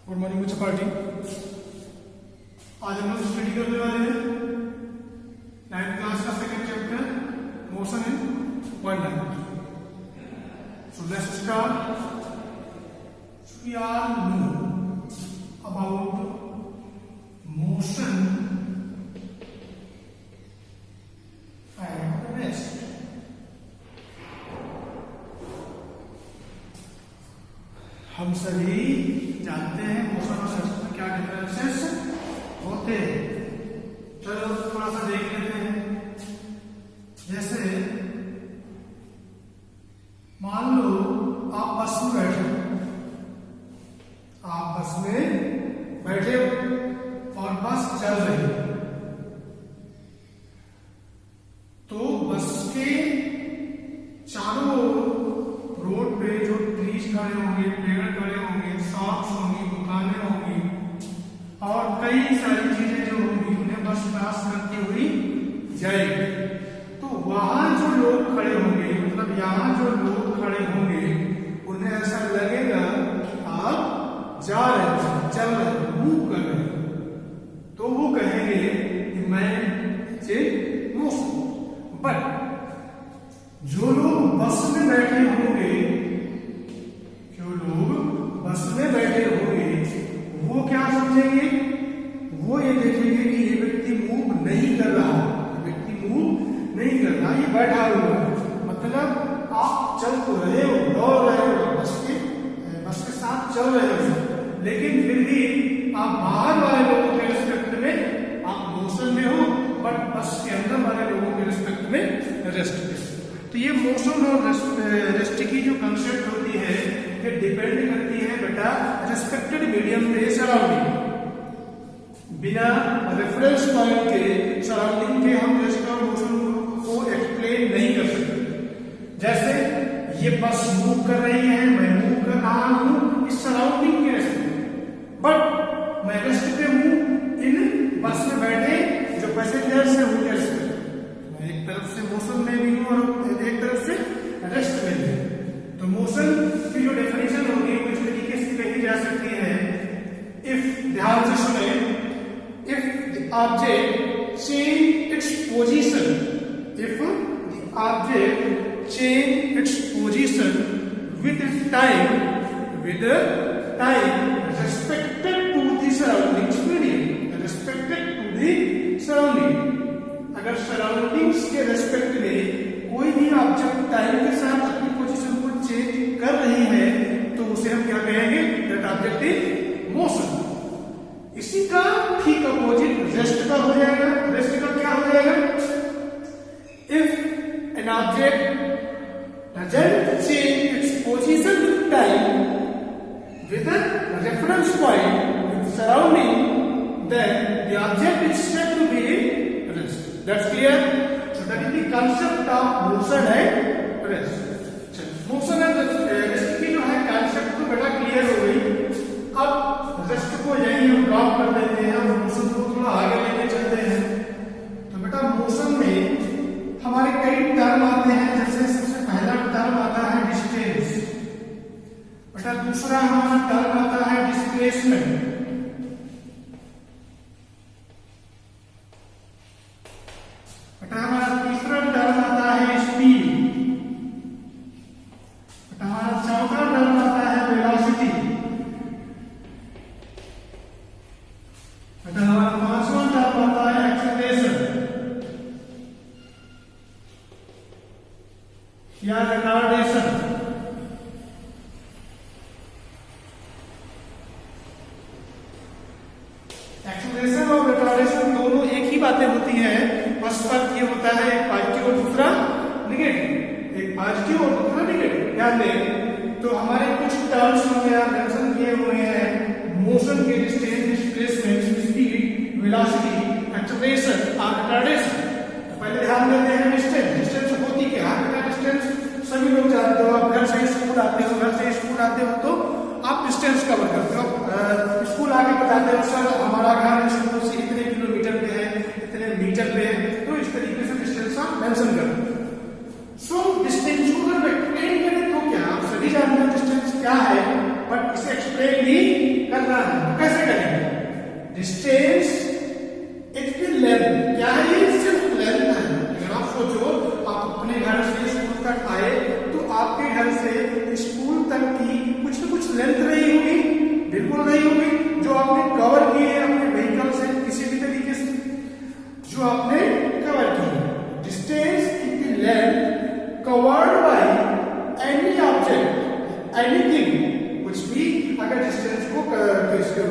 Good morning बच्चा party. आज हम लोग स्टडी करने वाले हैं 9th क्लास का second chapter motion in wonderland. So let's start. We are know about motion and rest. हम सभी जानते हैं मोशन और रेस्ट में क्या डिफरेंसेस होते हैं। चलो थोड़ा सा देख लेते हैं। जैसे मान लो आप बस में बैठे हो और बस चल रही है, तो बस के चारों रोड पे जो ट्रीज खड़े होंगे, पेड़ खड़े होंगे, शॉप्स होंगी, दुकानें होंगी और कई सारी चीजें जो होंगी उन्हें बस क्रॉस करती हुई जाएगी। तो वहां जो लोग खड़े होंगे, मतलब यहाँ जो लोग खड़े होंगे, उन्हें ऐसा लगेगा कि आप जा रहे हैं, चल रहे हैं, मूव कर रहे हैं, तो वो कहेंगे कि मैं मोशन। बट जो लोग बस में बैठे होंगे, वो क्या समझेंगे? वो ये देखेंगे कि ये व्यक्ति मूव नहीं कर रहा, ये बैठा हुआ है। मतलब आप चल तो रहे हो, दौड़ रहे हो, बस के साथ चल रहे हो, लेकिन फिर भी आप बाहर वाले लोगों के रिस्पेक्ट में आप मोशन में हो, बट बस के अंदर वाले लोगों के रिस्पेक्ट में रेस्ट में। तो ये मोशन और रेस्ट की जो कंसेप्ट होती है, ये डिपेंड करती है बेटा रिस्पेक्टेड मीडियम पे, सराउंडिंग। बिना रेफरेंस पॉइंट के सराउंडिंग के हम रेस्ट और मोशन को एक्सप्लेन नहीं कर सकते। जैसे ये बस मूव कर रही है, मैं मूव कर रहा हूं इस सराउंडिंग के रेस्ट में, बट मैं रेस्ट पे हूं इन बस में बैठे जो पैसेंजर्स हैं उनके रेस्ट में। मैं एक तरफ से मोशन में भी हूं और एक तरफ से रेस्ट में भी। तो मोशन की जो डेफिनेशन होगी वो इस तरीके से कही जा सकती है। इफ, ध्यान से सुने, if the object change its position, if the object change its position with time respected to the surroundings medium, अगर सराउंडिंग्स के रेस्पेक्ट में कोई भी ऑब्जेक्ट टाइम के साथ अपनी पोजीशन को चेंज कर रही है, तो उसे हम क्या कहेंगे? That object is motion. इसी का ठीक अपोजिट रेस्ट का हो जाएगा। रेस्ट का क्या हो जाएगा? If an object doesn't change its position with time, with a reference point, with surrounding, then the object is said to be in rest. That's clear? So that is the concept of motion and rest. Motion and rest की जो है concept तो बेटा clear हो गई। अब rest को यहीं हम ड्रॉप कर देते हैं और motion को थोड़ा आगे लेके चलते हैं। तो बेटा motion में हमारे कई टर्म आते हैं। जैसे सबसे पहला टर्म आता है डिस्टेंस, बेटा दूसरा हमारा टर्म आता है डिस्प्लेसमेंट, बेटा हमारा तीसरा टर्म आता है स्पीड, बेटा हमारा चौथा टर्म आता है वेलोसिटी, बेटा हमारा पांचवा टर्म आता है एक्सेलरेशन या रिटार्डेशन। एक्सेलरेशन और रिटार्डेशन दोनों एक ही बातें होती हैं, बस फर्क ये होता है एक पॉजिटिव और दूसरा नेगेटिव। ध्यान दें, तो हमारे कुछ टर्म्स हमने यहाँ मेंशन किए हुए हैं। मोशन के distance, displacement, speed, velocity, acceleration और रिटार्डेशन। पहले ध्यान देते हैं डिस्टेंस होती क्या है? सभी लोग जानते हो, आप घर से स्कूल आते हो तो आप डिस्टेंस कवर करते हो। स्कूल आके बताते हो सर हमारा घर स्कूल से इतने किलोमीटर पे है, इतने मीटर पे है, तो इस तरीके से डिस्टेंस आप मेंशन करते हो। सो डिस्टेंस को अगर एक्सप्लेन करें तो क्या आप सभी जानते हो डिस्टेंस क्या है, बट इसे एक्सप्लेन भी कर करना है तो कैसे करेंगे? Distance is the length. क्या है ये? सिर्फ लेंथ है। अगर आप सोचो आप अपने घर से स्कूल तक आए तो आपके घर से स्कूल तक की कुछ न कुछ लेंथ रही होगी, बिल्कुल रही होगी, जो आपने कवर की है अपने व्हीकल से किसी भी तरीके से, जो आपने कवर की है। Distance is the length covered by any object, anything, कुछ भी अगर डिस्टेंस को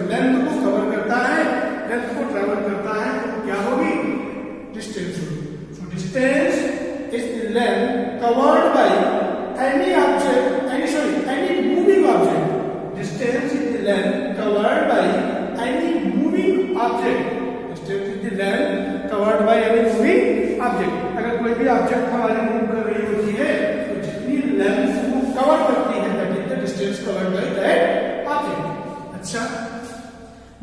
लेंथ को कवर करता है, लेंथ को ट्रेवल करता है तो क्या होगी? डिस्टेंस होगी। So distance is the length covered by any object, any moving object. Distance is the length covered by any moving object. Distance is the length covered by any moving object. अगर कोई भी object हमारे move कर रही होती है तो जितनी लेंथ को कवर करती है that is the distance covered by that object. अच्छा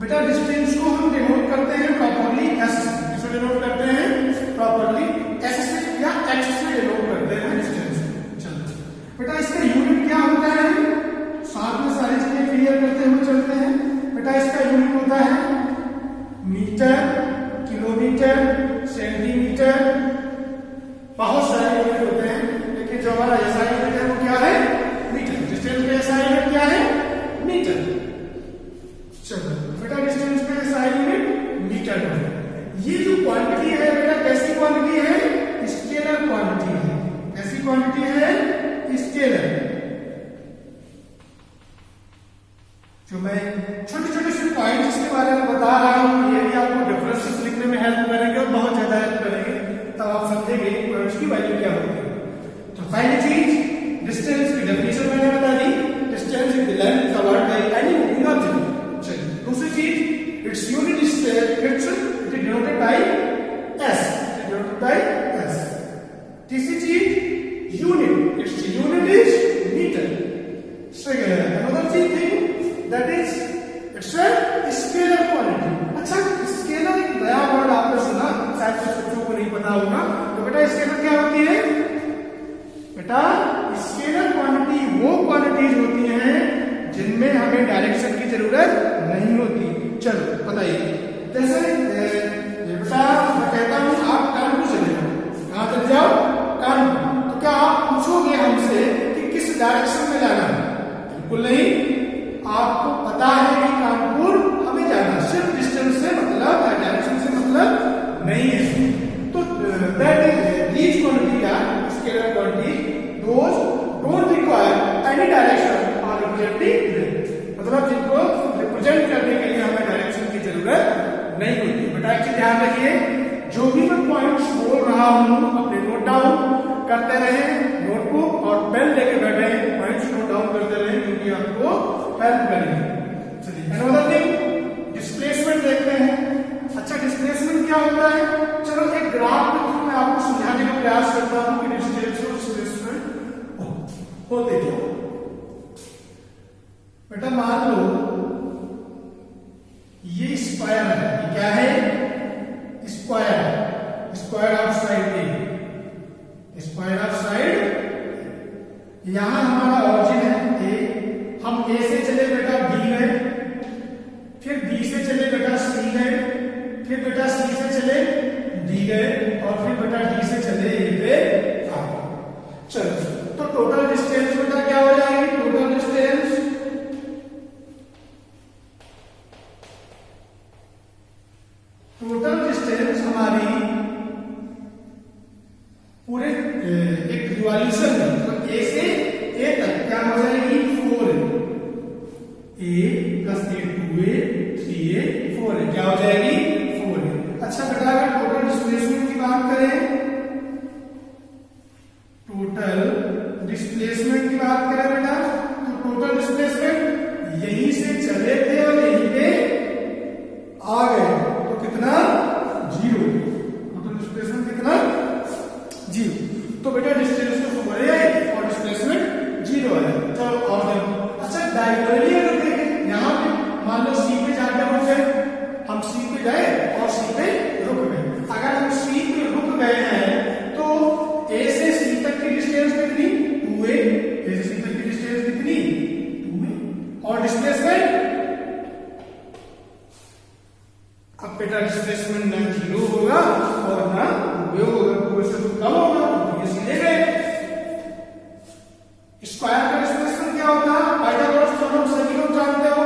बेटा, डिस्टेंस को हम डिनोट करते हैं प्रॉपर्ली एस से। किससे डिनोट करते हैं? प्रॉपर्ली एस से या एक्स से डिनोट करते हैं डिस्टेंस। चलो बेटा, इसका यूनिट क्या होता है? साथ में सारी चीजें क्लियर करते हुए चलते हैं। बेटा, इसका यूनिट होता है मीटर, किलोमीटर, सेंटीमीटर, बहुत सारे यूनिट होते हैं, लेकिन जो हमारा ऐसा यूनिट है वो क्या है? मीटर। डिस्टेंस का ऐसा यूनिट क्या है? मीटर। चलो बेटा, डिस्टेंस का ऐसा यूनिट मीटर है। ये जो क्वांटिटी है बेटा, कैसी क्वांटिटी है? स्केलर क्वांटिटी है। कैसी क्वांटिटी है? स्केलर। जो मैं छोटे छोटे से पॉइंट्स के बारे में बता रहा हूं, ये भी आपको डिफरेंसेस लिखने में हेल्प करेंगे और बहुत ज्यादा हेल्प करेंगे, तब आप समझेंगे पॉइंट्स की वैल्यू क्या होती है। तो पहली चीज, डिस्टेंस की डेफिनेशन मैंने बता दी। Distance is the length covered by any moving object. चलिए दूसरी चीज, its unit is denoted by S. Denoted by S. तीसरी चीज, unit, its unit is metre. Another thing that is it's a scalar quantity। अच्छा, scalar एक नया word आपने सुना, शायद कुछ बच्चों को नहीं पता होगा। तो बेटा, स्केलर क्या होती है? बेटा, स्केलर क्वांटिटी वो क्वांटिटीज होती हैं जिनमें हमें डायरेक्शन की जरूरत नहीं होती। चलो बताइए, जैसे बेटा मैं कहता हूं आप कानपुर चले जाओ। कहां चले जाओ? कानपुर। तो क्या आप पूछोगे हमसे कि किस डायरेक्शन में जाना है? बिल्कुल नहीं। आपको पता है कि कानपुर हमें जाना, सिर्फ डिस्टेंस से मतलब, डायरेक्शन से मतलब नहीं है। तो that is these quantity are scalar quantity, those don't require any direction और रिप्रेजेंटिंग, मतलब जिनको रिप्रेजेंट करने के लिए हमें डायरेक्शन की जरूरत नहीं होती। बेटा एक चीज ध्यान रखिए, जो भी मैं पॉइंट्स बोल रहा हूं अपने नोट डाउन करते रहे, नोटबुक और पेन लेके बैठे, पॉइंट्स नोट डाउन करते रहे, क्योंकि आपको हेल्प करेंगे। चलिए अनदर थिंग, डिस्प्लेसमेंट देखते हैं। अच्छा, डिस्प्लेसमेंट क्या होता है? चलो एक ग्राफ के थ्रू मैं आपको समझाने का प्रयास करता हूं कि डिस्टेंस और डिस्प्लेसमेंट होते क्या। बेटा मान लो ये स्क्वायर है, ये क्या है? Square, square of side A, square of side. यहां हमारा ऑरिजिन है ए, हम ए से चले बेटा बी गए, फिर बी से चले बेटा सी गए, फिर बेटा सी से चले डी गए, और फिर बेटा डी से चले ए पे आ गए। चलो तो टोटल डिस्टेंस बेटा क्या हो जाएगी? टोटल डिस्टेंस हमारी पूरे एक रिवॉल्यूशन में, मतलब ए से ए तक क्या हो जाएगी? 4 ए प्लस ए 2a 3a 4a, क्या हो जाएगी? 4a। अच्छा बेटा, अगर टोटल डिस्प्लेसमेंट की बात करें, टोटल डिस्प्लेसमेंट की बात करें बेटा, तो टोटल डिस्प्लेसमेंट यहीं से चले थे और यहीं पे आ गए, तो कितना? 0। टोटल डिस्प्लेसमेंट कितना? 0। तो बेटा डिस्टेंस तो 4a है और डिस्प्लेसमेंट 0 है। चलो और देखो, अच्छा डायगोनली अगर देखें, यहाँ पे मान लो सी पे जाके रुक गए, हम सी पे गए और सी पे रुक गए। अगर हम सी पे रुक गए हैं तो ए से सी तक की डिस्टेंस कितनी? 2a। ए से सी तक की डिस्टेंस कितनी? 2a। और डिस्प्लेसमेंट बेटा डिस्प्लेसमेंट ना 0 होगा और ना वेव होगा, तो इससे तो कम होगा, तो ये सीधे गए। स्क्वायर का डिस्प्लेसमेंट क्या होता है? पाइथागोरस थ्योरम सभी लोग जानते हो,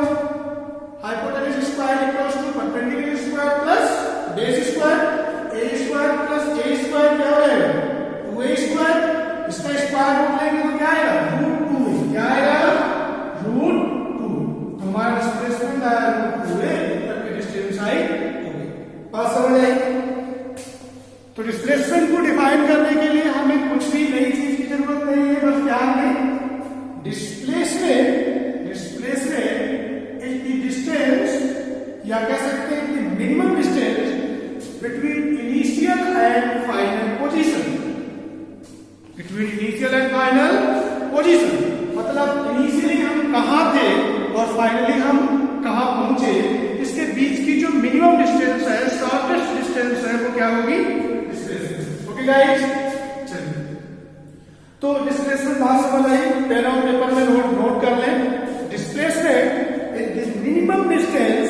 hypotenuse square equals to perpendicular square plus base square, A square plus A square क्या हो जाएगा? 2a square. इसका स्क्वायर रूट लेंगे तो क्या आएगा? √2a। क्या आएगा? √2। हमारा डिस्प्लेसमेंट आया √2a, तब डिस्टेंस आई 2a। बात समझ आई? तो डिस्प्लेसमेंट को डिफाइन करने के लिए हमें कुछ भी नई चीज की जरूरत नहीं है, बस ध्यान दें डिस्प्लेसमेंट इज द डिस्टेंस, या कह सकते हैं कि minimum distance between initial and final position. Between initial and final position मतलब इनिशियली हम कहां थे और फाइनली हम कहां पहुंचे, इसके बीच की जो मिनिमम डिस्टेंस है, शॉर्टेस्ट डिस्टेंस है, वो क्या होगी? डिस्प्लेसमेंट। ओके गाइस, चलिए तो डिस्प्लेसमेंट बात समझ आई, पेन और पेपर में नोट कर लें। Displacement is the minimum distance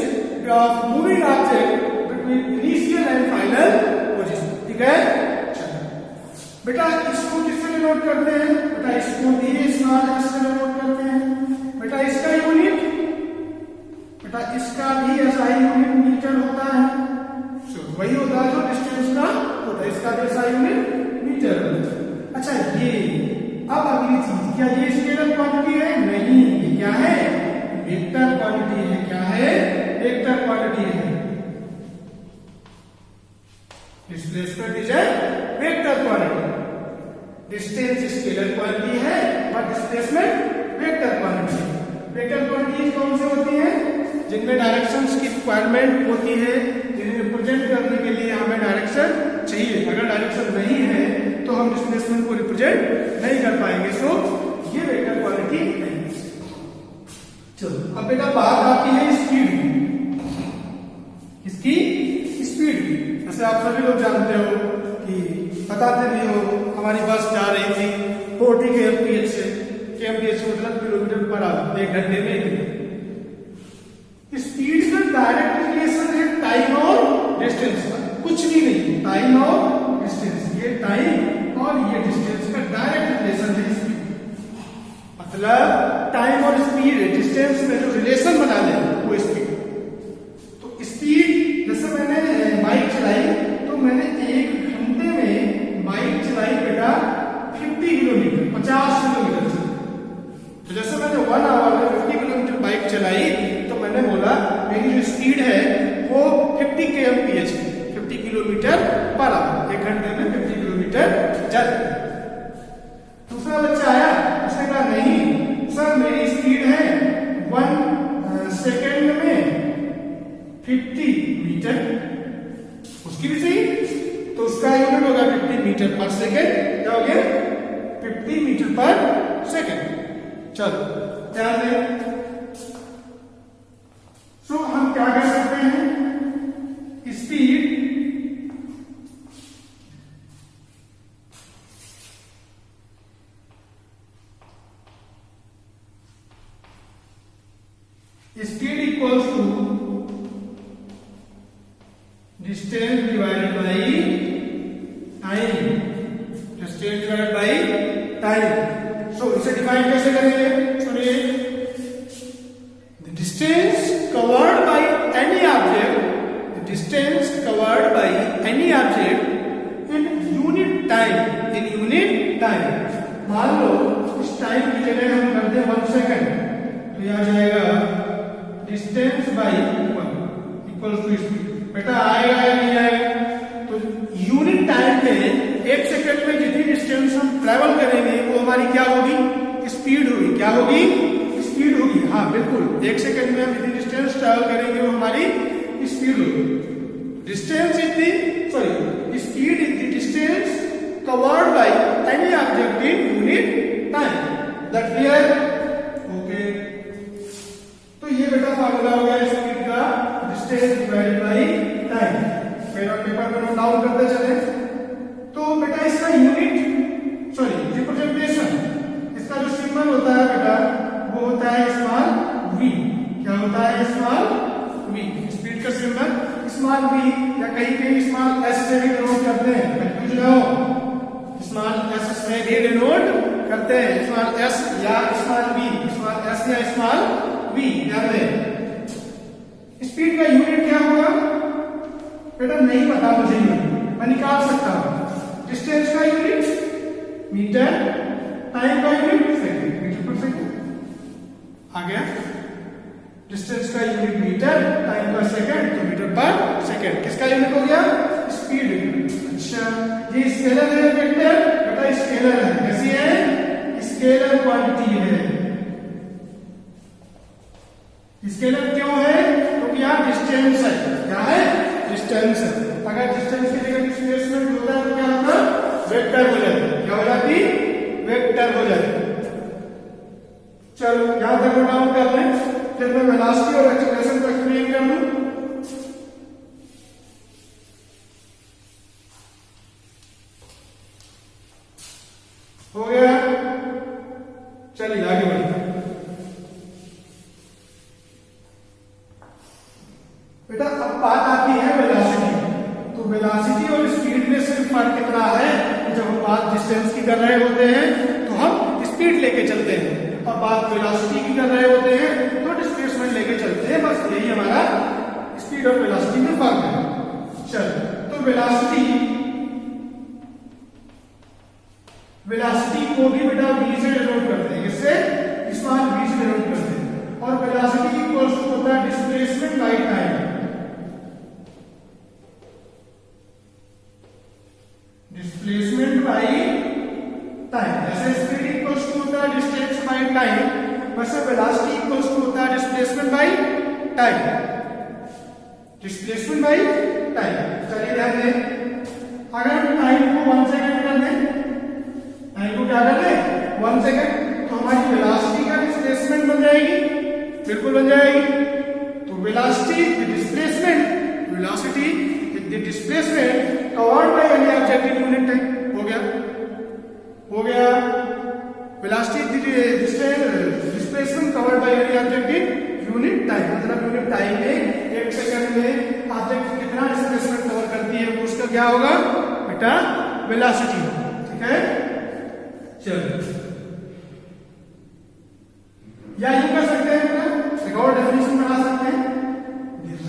of moving object between initial and final position. ठीक है, बेटा इसको किससे नोट करते हैं? बेटा इसको भी स्मॉल एस से नोट करते हैं। बेटा इसका यूनिट, बेटा इसका भी एसआई यूनिट मीटर होता है, वही होता है जो डिस्टेंस का होता है, इसका भी एसआई यूनिट मीटर होता है। अच्छा ये अब अगली चीज, क्या ये स्केलर क्वांटिटी है? नहीं, ये क्या है? वेक्टर क्वांटिटी है। क्या है? वेक्टर क्वांटिटी है। Displacement is a vector quantity. Distance scalar quantity है और डिस्प्लेसमेंट वेक्टर क्वांटिटी है। वेक्टर क्वांटिटी कौन सी होती है? जिनमें डायरेक्शंस की रिक्वायरमेंट होती है, जिन्हें रिप्रेजेंट करने के लिए हमें डायरेक्शन चाहिए। अगर डायरेक्शन नहीं है तो हम डिस्प्लेसमेंट को रिप्रेजेंट नहीं कर पाएंगे। सो ये वेक्टर क्वांटिटी नहीं। चलो अब बेटा बात आती है स्पीड की। इसकी स्पीड की, जैसे आप सभी लोग जानते हो कि बताते भी हो, हमारी बस जा रही थी 40 kmph से, kmph मतलब किलोमीटर पर आवर, 1 घंटे में। स्पीड का डायरेक्ट रिलेशन है टाइम और डिस्टेंस का, कुछ भी नहीं, टाइम और डिस्टेंस। ये टाइम और ये डिस्टेंस का डायरेक्ट रिलेशन है स्पीड। मतलब टाइम और स्पीड डिस्टेंस में जो रिलेशन बना ले वो स्पीड। तो स्पीड, जैसे मैंने बाइक चलाई तो मैंने 1 घंटे में बाइक चलाई बेटा 50 किलोमीटर, 50 किलोमीटर से। तो जैसे मैंने 1 आवर में 50 किलोमीटर बाइक चलाई तो मैंने बोला मेरी जो स्पीड है वो 50 kmph, 50 किलोमीटर पर आवर। 1 घंटे में 50 किलोमीटर चल। दूसरा बच्चा आया, उसने कहा नहीं सर मेरी स्पीड है 1 सेकेंड में 50 मीटर। उसकी भी सही, तो उसका यूनिट होगा 50 मीटर पर सेकेंड। क्या हो गया? 50 मीटर पर सेकेंड। चलो ध्यान दें। सो हम क्या कर सकते हैं? Speed equals to distance divided by time. Distance divided by time. So इसे डिफाइन कैसे करेंगे? सुनिए, the distance covered by any object, the distance covered by any object in unit time, in unit time. मान लो इस time की जगह हम कर दें 1 सेकेंड, तो यह आ जाएगा distance by 1 equals to speed. बेटा आएगा या नहीं आएगा? तो यूनिट टाइम में 1 सेकंड में जितनी डिस्टेंस हम ट्रेवल करेंगे वो हमारी क्या होगी? स्पीड होगी। क्या होगी? स्पीड होगी। हाँ बिल्कुल, 1 सेकंड में हम जितनी डिस्टेंस ट्रेवल करेंगे वो हमारी स्पीड होगी। Distance is the sorry speed is the distance covered by any object in unit time. That clear? Okay, तो ये बेटा फार्मूला हो गया स्पीड का, डिस्टेंस डिवाइडेड बाई टाइम। मेरा पेपर में नोट डाउन करते चले। तो बेटा इसका यूनिट सॉरी रिप्रेजेंटेशन, इसका जो सिंबल होता है बेटा वो होता है स्मॉल v। क्या होता है? Small v। स्पीड का सिंबल स्मॉल v या कहीं कहीं स्मॉल s से भी डिनोट करते हैं, कंफ्यूज ना हो, स्मॉल s से भी डिनोट करते हैं, स्मॉल s या स्मॉल v, स्मॉल s या स्मॉल v। ध्यान दें स्पीड का यूनिट क्या होगा बेटा, नहीं पता मुझे, मैं निकाल सकता हूं। डिस्टेंस का यूनिट मीटर, टाइम का यूनिट सेकंड, मीटर पर सेकंड आ गया। डिस्टेंस का यूनिट मीटर, टाइम का सेकंड, तो मीटर पर सेकंड। किसका यूनिट हो गया, स्पीड यूनिट। अच्छा ये स्केलर है वेक्टर बेटा, स्केलर है, कैसी है, स्केलर क्वांटिटी है। स्केलर क्यों है, क्योंकि यहाँ डिस्टेंस है, क्या है, डिस्टेंस है। अगर डिस्टेंस की जगह डिस्प्लेसमेंट होता है तो क्या होता, वेक्टर हो जाती, क्या हो जाती, वेक्टर हो जाती। चलो यहां तक नोट डाउन कर लें, फिर मैं वेलोसिटी और एक्सीलरेशन को एक्सप्लेन कर दूं। हो गया, चलिए आगे बढ़ते हैं। बेटा अब बात आती है वेलोसिटी, तो वेलोसिटी और स्पीड में सिर्फ फर्क कितना है, जब हम बात डिस्टेंस की कर रहे होते हैं तो हम स्पीड लेके चलते हैं, और बात वेलोसिटी की कर रहे होते हैं तो डिस्प्लेसमेंट लेके चलते हैं। बस यही हमारा स्पीड और वेलोसिटी में फर्क है। चलो तो वेलोसिटी को भी बेटा v से डिनोट करते हैं, इससे स्मॉल v से डिनोट करते हैं, और वेलोसिटी इक्वल्स टू होता है displacement by time. Displacement by time, जैसे स्पीड इक्वल्स टू होता है डिस्टेंस बाय टाइम, वैसे वेलोसिटी इक्वल्स टू होता है displacement by time, displacement by time. चलिए ध्यान दें, अगर हम टाइम को 1 सेकंड कर दें, टाइम को क्या कर दें 1 सेकंड, तो हमारी वेलोसिटी का डिस्प्लेसमेंट बन जाएगी, बिल्कुल बन जाएगी। तो velocity the displacement, velocity the displacement covered by any object in unit time, हो गया, हो गया। Velocity displacement covered by any object in unit time, मतलब यूनिट टाइम में 1 सेकंड में ऑब्जेक्ट कितना डिस्प्लेसमेंट कवर करती है, वो उसका क्या होगा बेटा, वेलोसिटी होगा। ठीक है, चलो या यूं कर सकते हैं बेटा, एक और डेफिनेशन बना सकते हैं,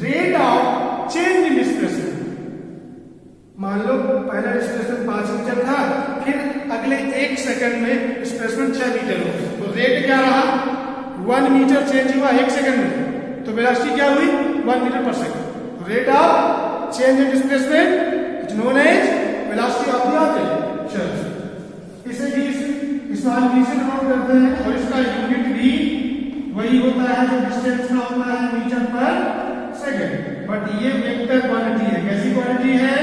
rate of change in displacement. मान लो पहला डिस्प्लेसमेंट 5 मीटर था, फिर अगले 1 सेकंड में डिस्प्लेसमेंट 6 मीटर हो, तो रेट क्या रहा, 1 मीटर चेंज हुआ 1 सेकंड में, तो वेलोसिटी क्या हुई 1 मीटर पर second. Rate of change in displacement is known as velocity of the object. चलो इसे भी स्मॉल v से डिनोट करते हैं, और इसका यूनिट भी वही होता है जो डिस्टेंस का होता है, मीटर पर सेकंड, बट ये वेक्टर क्वांटिटी है। कैसी क्वांटिटी है,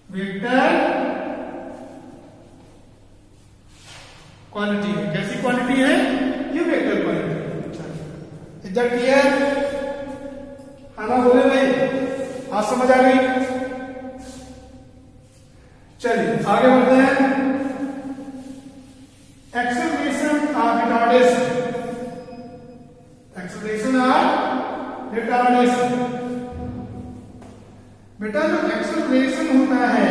वेक्टर क्वांटिटी है। कैसी क्वांटिटी है, ये वेक्टर क्वांटिटी है। इज दैट क्लियर, आना बोले भाई, आज समझ आ गई। चलिए आगे बढ़ते हैं, एक्सेलरेशन और रिटार्डेशन, एक्सेलरेशन और रिटार्डेशन। बेटा जो एक्सेलरेशन होता है,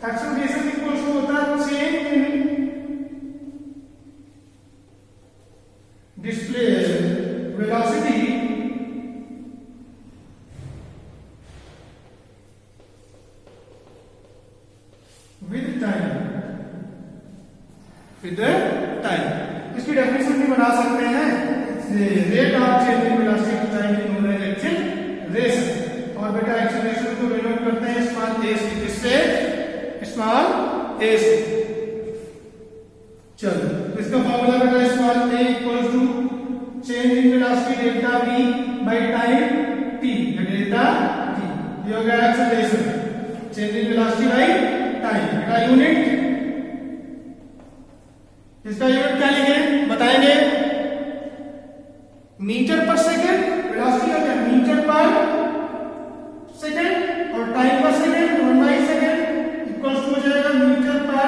एक्सेलरेशन इक्वल्स टू होता है change in display velocity with time, with time. इसकी डेफिनेशन भी बना सकते हैं, rate of change in velocity time is known as acceleration. और बेटा एक्सेलरेशन को डिनोट करते हैं स्मॉल a से, किससे, स्मॉल a से। चलो इसका फॉर्मूला बेटा small a equals to change in velocity delta v by time t, delta t, ये हो गया acceleration, change in velocity by time. बेटा यूनिट, इसका यूनिट क्या लिखें बताएंगे, मीटर पर सेकंड, वेलोसिटी क्या मीटर पर सेकंड, और टाइम पर सेकंड 1 सेकंड इक्वल्स टू हो जाएगा मीटर पर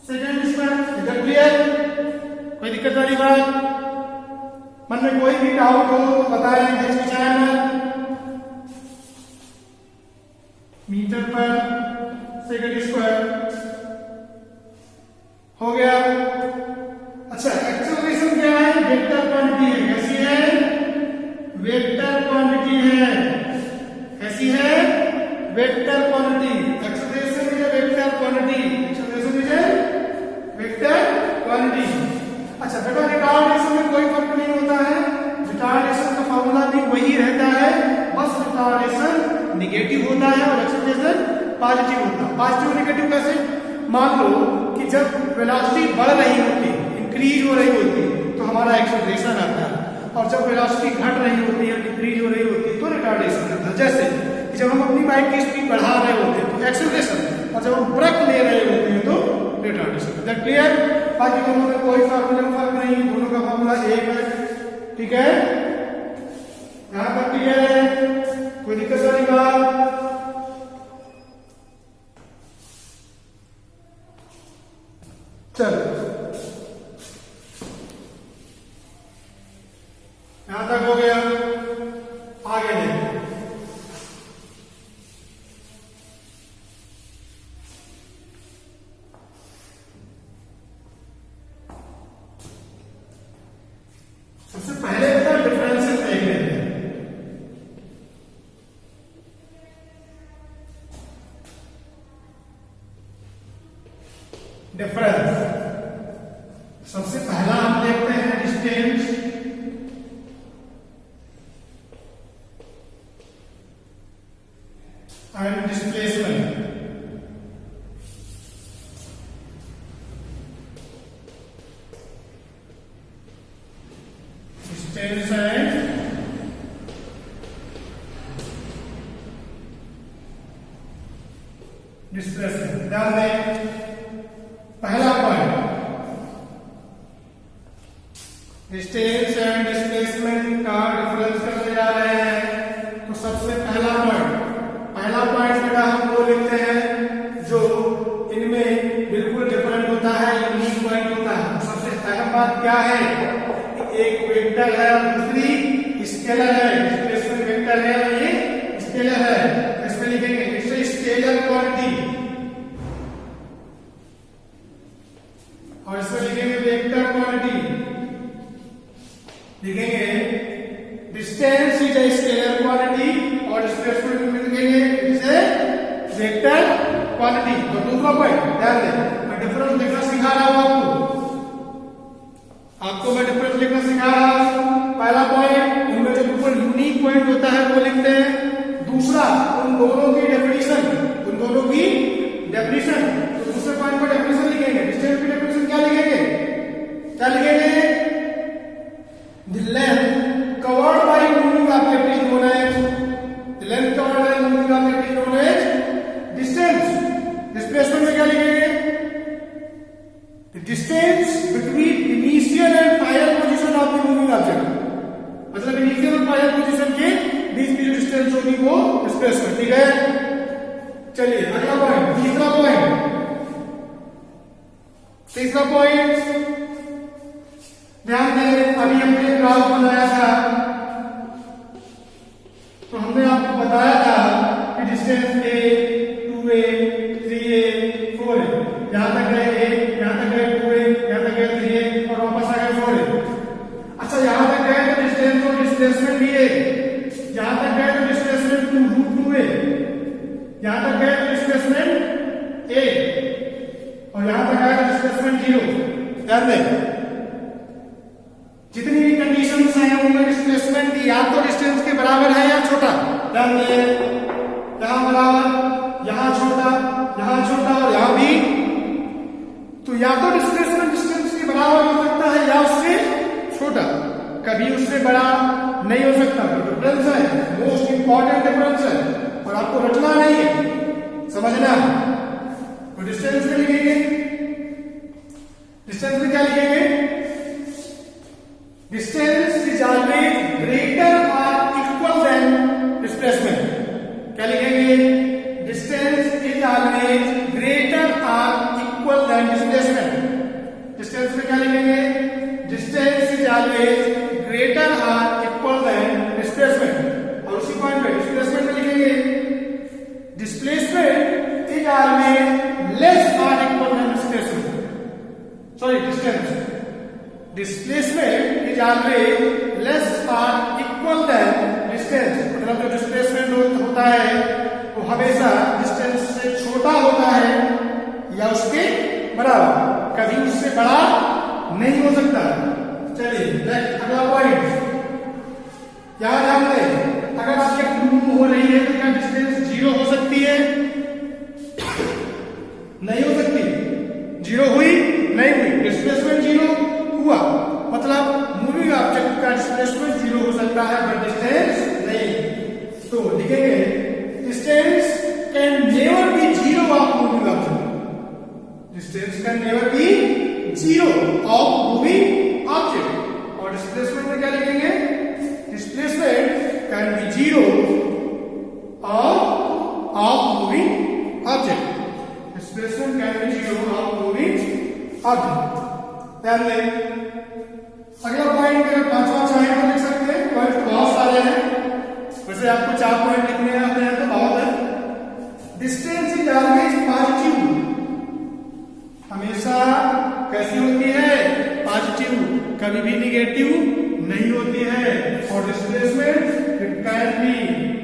सेकंड स्क्वायर। इधर क्लियर, कोई दिक्कत वाली बात, मन में कोई भी डाउट हो तो बताएं, हिचकिचाएं मीटर पर सेकंड स्क्वायर हो गया। अच्छा, एक्सेलरेशन क्या है? वेक्टर क्वांटिटी है। कैसी है? वेक्टर क्वांटिटी है। कैसी है? Vector quantity. Acceleration is a vector quantity. Acceleration is a vector quantity. अच्छा बेटा, रिटार्डेशन में कोई फर्क नहीं होता है। रिटार्डेशन का फॉर्मूला भी वही रहता है, बस रिटार्डेशन निगेटिव होता है और एक्सेलरेशन पॉजिटिव होता है। पॉजिटिव नेगेटिव कैसे? मान लो कि जब वेलोसिटी बढ़ रही होती है, इंक्रीज हो रही होती है, तो हमारा एक्सेलरेशन आता है, और जब वेलोसिटी घट रही होती है, डिक्रीज हो रही होती है, तो रिटार्डेशन आता है। जैसे कि जब हम अपनी बाइक की स्पीड बढ़ा रहे होते हैं तो एक्सेलरेशन, और जब हम ब्रेक ले रहे होते हैं तो रिटार्डेशन। That clear? बाकी दोनों में कोई फार्मूला में फर्क नहीं, दोनों का फार्मूला एक है। ठीक है, यहां तक क्लियर है? कोई दिक्कत वाली बात? चलो यहां तक हो गया, आगे देखते हैं। सबसे पहले डिफरेंसेस देख लेते हैं। डिफरेंस सबसे पहला हम देखते हैं distance. And displacement. Distance and displacement. ध्यान दें, पहला पॉइंट डिस्टेंस एंड डिस्प्लेसमेंट का डिफरेंस करने जा रहे हैं। तो सबसे पहला पॉइंट बेटा हम वो लिखते हैं जो इनमें बिल्कुल डिफरेंट होता है, यूनिक पॉइंट होता है। सबसे अहम बात क्या है? एक वेक्टर है और दूसरी स्केलर है। डिस्प्लेसमेंट वेक्टर है और ये स्केलर है। इसमें लिखेंगे इससे स्केलर क्वांटिटी, और इसमें लिखेंगे वेक्टर क्वांटिटी। लिखेंगे distance is a scalar quantity और डिस्प्लेसमेंट में लिखेंगे it is a vector quantity. तो दूसरा पॉइंट ध्यान दें, मैं डिफरेंस लिखना सिखा रहा हूं आपको मैं डिफरेंस लिखना सिखा रहा हूं। पहला पॉइंट, इनमें जो बिल्कुल यूनिक पॉइंट होता है वो लिखते हैं। दूसरा, उन दोनों की डेफिनेशन। तो दूसरे पॉइंट पर डेफिनेशन लिखेंगे। डिस्टेंस की डेफिनेशन क्या लिखेंगे? The length covered by moving object is known as distance. Displacement में क्या लिखेंगे? The distance between initial and final position of the moving object. मतलब initial और final position के बीच की जो डिस्टेंस होगी वो डिस्प्लेसमेंट। ठीक है, चलिए अगला पॉइंट, तीसरा पॉइंट ध्यान दें। अभी हमने ग्राफ बनाया था तो हमने आपको बताया था कि distance A, 2A, 3A, 4A, यहां तक गए A, यहां तक गए 2A, यहां तक गए 3A और वापस आ गए 4A। अच्छा, यहां तक गए तो डिस्टेंस और डिस्प्लेसमेंट भी A, यहां तक गए तो डिस्प्लेसमेंट 2A, यहां तक गए तो डिस्प्लेसमेंट A, और यहां तक गए तो डिस्प्लेसमेंट 0। ध्यान दें, जितनी भी कंडीशंस हैं उनमें डिस्प्लेसमेंट या तो डिस्टेंस के बराबर है या छोटा। ध्यान दें, यहां बराबर, यहां छोटा और यहां भी। तो या तो डिस्प्लेसमेंट डिस्टेंस के बराबर हो सकता है या उससे छोटा, कभी उससे बड़ा नहीं हो सकता। डिफरेंस है, मोस्ट इंपॉर्टेंट डिफरेंस है और आपको रटना नहीं है, समझना। तो डिस्टेंस में लिखेंगे, डिस्टेंस में क्या लिखेंगे? Distance is always greater or equal than displacement. क्या लिखेंगे? Distance is always greater or equal than displacement. Distance में क्या लिखेंगे? Distance is always greater displacement is always less और इक्वल देन डिस्टेंस, मतलब जो डिस्प्लेसमेंट होता है वो हमेशा डिस्टेंस से छोटा होता है या उसके बराबर, कभी उससे बड़ा नहीं हो सकता। चलिए नेक्स्ट अगला पॉइंट क्या ध्यान दें, अगर ऑब्जेक्ट मूव हो रही है तो क्या डिस्टेंस जीरो हो सकती है? नहीं हो सकती। जीरो हुई? नहीं हुई। डिस्प्लेसमेंट जीरो हुआ, मतलब मूविंग ऑब्जेक्ट का डिस्प्लेसमेंट जीरो हो सकता है बट डिस्टेंस नहीं। तो लिखेंगे distance can never be zero of moving object, distance can never be zero of moving object. और डिस्प्लेसमेंट में क्या लिखेंगे? Displacement can be zero of moving object, displacement can be zero of moving object. ध्यान दें अगला point अगर पांचवा चाहे तो लिख सकते हैं, पॉइंट बहुत सारे हैं, वैसे आपको 4 पॉइंट लिखने आते हैं तो बहुत है। डिस्टेंस इज ऑलवेज पॉजिटिव, हमेशा कैसी होती है? पॉजिटिव, कभी भी निगेटिव नहीं होती है। और displacement it can be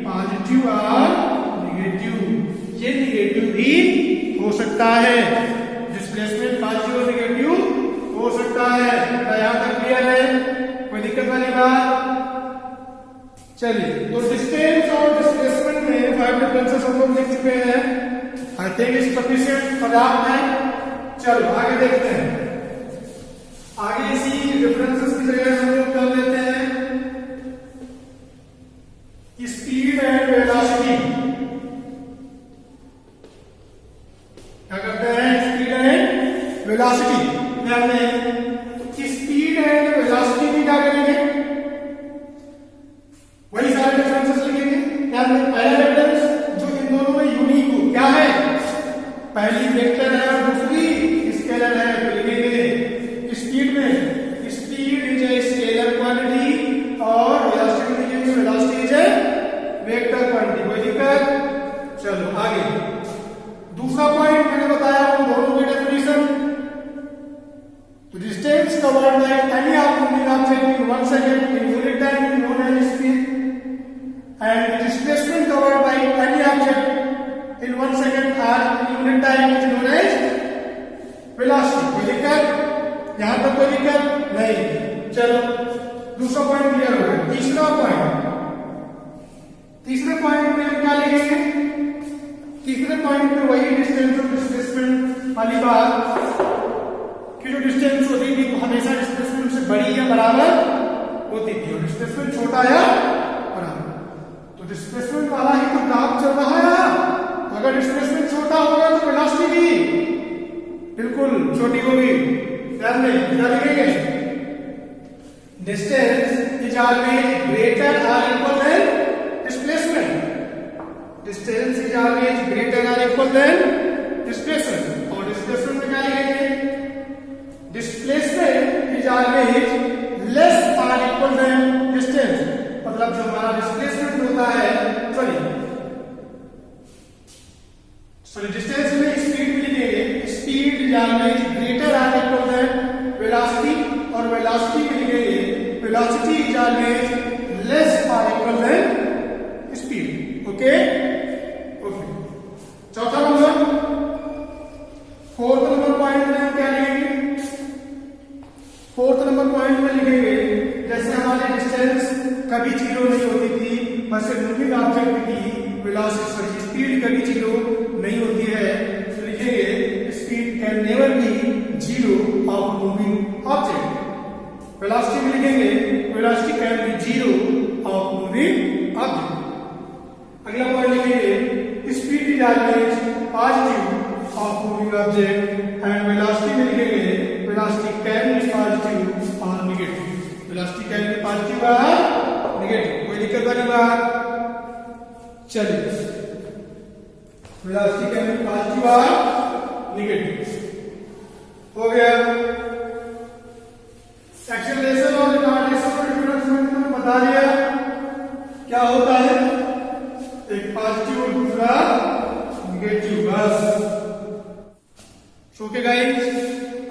positive और निगेटिव, ये निगेटिव भी हो सकता है। डिस्प्लेसमेंट पॉजिटिव और निगेटिव हो सकता है। यहां तक क्लियर है? कोई दिक्कत वाली बात? चलिए तो डिस्टेंस और डिस्प्लेसमेंट में 5 डिफरेंसेस हम लोग लिख चुके हैं। आई थिंक इज सफिशिएंट, पर्याप्त है। चलो आगे देखते हैं। आगे इसी डिफरेंसेस की जगह हम लोग कर लेते हैं स्पीड एंड वेलोसिटी। क्या करते हैं? Speed and velocity. ध्यान दें स्पीड एंड वेलोसिटी में क्या करेंगे? वही सारे डिफरेंसेस लिखेंगे। ध्यान दें पहला डिफरेंस जो इन दोनों में यूनिक हो क्या है? पहली वेक्टर है और दूसरी स्केलर है, तो लिखेंगे स्पीड में speed is a scalar quantity और वेलोसिटी में लिखेंगे velocity is a vector quantity. कोई दिक्कत? चलो आगे दूसरा पॉइंट मैंने बताया उन दोनों की डेफिनेशन। तो distance covered by any moving object in 1 second in unit time is known as speed and displacement covered by any object in 1 second और in unit time is known as velocity. कोई दिक्कत? यहां तक कोई दिक्कत नहीं। चलो दूसरा पॉइंट क्लियर हो गया। तीसरे पॉइंट में क्या लिखेंगे? तीसरे पॉइंट में वही डिस्टेंस और डिस्प्लेसमेंट वाली बात कि जो डिस्टेंस होती थी वो हमेशा डिस्प्लेसमेंट से बड़ी या बराबर होती थी और डिस्प्लेसमेंट छोटा या बराबर। तो डिस्प्लेसमेंट वाला ही तो काम चल रहा है। तो अगर डिस्प्लेसमेंट छोटा होगा तो वेलोसिटी भी बिल्कुल छोटी होगी। ध्यान दें क्या लिखेंगे? डिस्टेंस इज ऑलवेज ग्रेटर और equal than displacement, distance is always greater और इक्वल देन डिस्प्लेसमेंट। और डिस्प्लेसमेंट में क्या लिखेंगे? डिस्प्लेसमेंट इज ऑलवेज लेस और इक्वल देन डिस्टेंस, मतलब जो हमारा डिस्प्लेसमेंट होता है सॉरी डिस्टेंस में स्पीड भी लिखेंगे स्पीड इज ऑलवेज ग्रेटर और इक्वल देन वेलोसिटी और वेलोसिटी भी लिखेंगे वेलोसिटी इज ऑलवेज लेस और equal than speed. Okay okay. चौथा नंबर, फोर्थ नंबर पॉइंट में हम क्या लिखेंगे? फोर्थ नंबर पॉइंट में लिखेंगे जैसे हमारी डिस्टेंस कभी जीरो नहीं होती थी, वैसे मूविंग ऑब्जेक्ट की वेलोसिटी स्पीड कभी जीरो नहीं होती है। तो लिखेंगे speed can never be zero of moving object. Velocity में लिखेंगे velocity can be zero of moving object. अगला पॉइंट लिखेंगे speed is always positive of moving object and velocity में लिखेंगे वेलोसिटी कैन बी पॉजिटिव और negative. Velocity can be positive और negative. कोई दिक्कत वाली बात? चलिए वेलोसिटी कैन बी पॉजिटिव और नेगेटिव हो गया। एक्सेलरेशन और रिटार्डेशन का डिफरेंस मैंने बता दिया क्या होता है, एक पॉजिटिव और दूसरा नेगेटिव। बस ओके गाइस,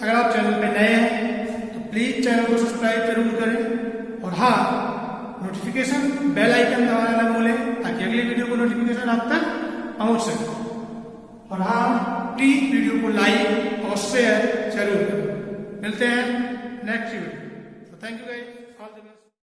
अगर आप चैनल पे नए हैं तो प्लीज चैनल को सब्सक्राइब जरूर करें और हाँ नोटिफिकेशन बेल आइकन दबाना ना भूलें ताकि अगली वीडियो को नोटिफिकेशन आप तक पहुंच सके। और हाँ प्लीज वीडियो को लाइक और शेयर जरूर करें। मिलते हैं next video. Thank you guys, all the best.